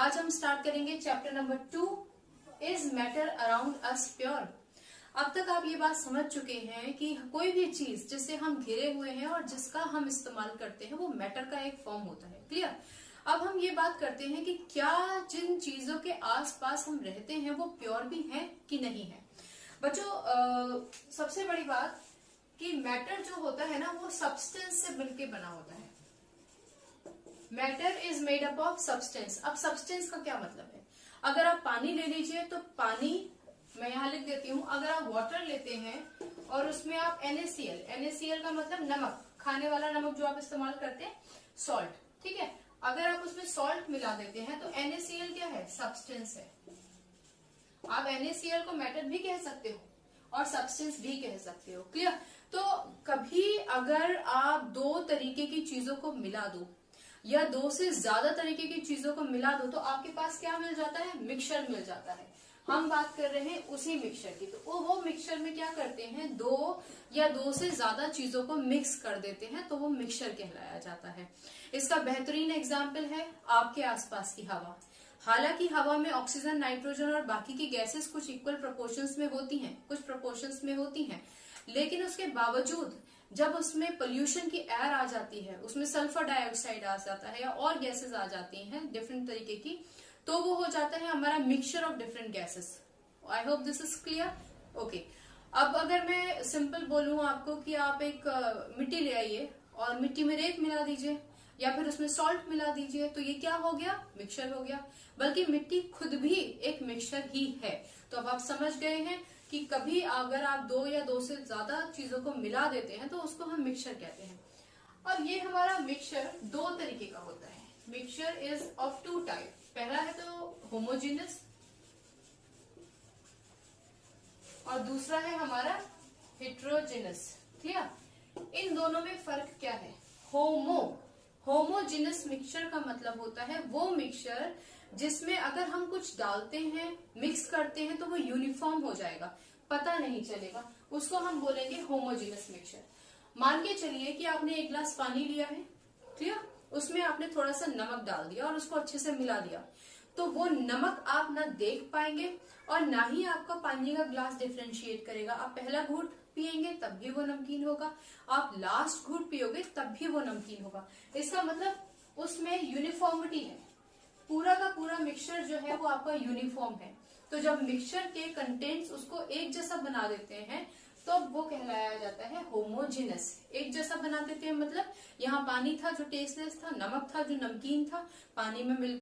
आज हम स्टार्ट करेंगे chapter number 2, is matter around us pure. अब तक आप ये बात समझ चुके हैं कि कोई भी चीज जिससे हम घिरे हुए हैं और जिसका हम इस्तेमाल करते हैं वो मैटर का एक फॉर्म होता है। क्लियर। अब हम ये बात करते हैं कि क्या जिन चीजों के आसपास हम रहते हैं वो प्योर भी हैं कि नहीं है। बच्चों, सबसे बड़ी बात कि मैटर जो होता है ना वो सब्सटेंस से मिलके बना होता है। Matter is made up of substance. अब सब्सटेंस का क्या मतलब है? अगर आप पानी ले लीजिए तो पानी, मैं यहां लिख देती हूं, अगर आप वाटर लेते हैं और उसमें आप NaCl, NaCl का मतलब नमक, खाने वाला नमक जो आप इस्तेमाल करते हैं, सॉल्ट, ठीक है। अगर आप उसमें सॉल्ट मिला देते हैं तो NaCl क्या है? सब्सटेंस है। आप NaCl को मैटर भी कह सकते हो और सब्सटेंस भी कह सकते हो। क्लियर। तो कभी अगर आप दो तरीके की चीजों को मिला दो या दो से ज्यादा तरीके की चीजों को मिला दो तो आपके पास क्या मिल जाता है? मिक्सचर मिल जाता है। हम बात कर रहे हैं उसी मिक्सचर की। तो वो मिक्सचर में क्या करते हैं? दो या दो से ज्यादा चीजों को मिक्स कर देते हैं तो वो मिक्सचर कहलाया जाता है। इसका बेहतरीन एग्जाम्पल है आपके आसपास की हवा। हालांकि हवा में ऑक्सीजन, नाइट्रोजन और बाकी की गैसेस कुछ इक्वल प्रोपोर्शंस में होती हैं, कुछ प्रोपोर्शंस में होती हैं, लेकिन उसके बावजूद जब उसमें पोल्यूशन की एयर आ जाती है, उसमें सल्फर डाइऑक्साइड आ जाता है या और गैसेस आ जाती हैं डिफरेंट तरीके की, तो वो हो जाता है हमारा mixture of different gases. I hope this is clear. Okay. अब अगर मैं सिंपल बोलूं आपको कि आप एक मिट्टी ले आइए और मिट्टी में रेत मिला दीजिए या फिर उसमें सॉल्ट मिला दीजिए तो ये क्या हो गया? मिक्सचर हो गया। बल्कि मिट्टी खुद भी एक मिक्सचर ही है। तो अब आप समझ गए हैं कि कभी अगर आप दो या दो से ज्यादा चीजों को मिला देते हैं तो उसको हम मिक्सचर कहते हैं। अब ये हमारा मिक्सचर दो तरीके का होता है। Mixture is of two type. पहला है तो होमोजेनस और दूसरा है हमारा हेट्रोजेनस। क्लियर। इन दोनों में फर्क क्या है? होमोजेनस मिक्सचर का मतलब होता है वो मिक्सचर जिसमें अगर हम कुछ डालते हैं, मिक्स करते हैं तो वो यूनिफॉर्म हो जाएगा, पता नहीं चलेगा, उसको हम बोलेंगे होमोजेनस मिक्सचर। मान के चलिए कि आपने एक गिलास पानी लिया है, क्लियर, उसमें आपने थोड़ा सा नमक डाल दिया और उसको अच्छे से मिला दिया, तो वो नमक आप ना देख पाएंगे और ना ही आपका पानी का ग्लास डिफ्रेंशिएट करेगा। आप पहला घूंट पिएंगे तब भी वो नमकीन होगा, आप लास्ट घूंट पियोगे तब भी वो नमकीन होगा। इसका मतलब उसमें यूनिफॉर्मिटी है, पूरा का पूरा मिक्सचर जो है वो आपका यूनिफॉर्म है। तो जब मिक्सचर के कंटेंट्स उसको एक जैसा बना देते हैं तो वो कहलाया जाता है होमोजेनस। एक जैसा बना देते हैं मतलब यहाँ पानी था जो टेस्टलेस था, नमक था जो नमकीन था, पानी में मिल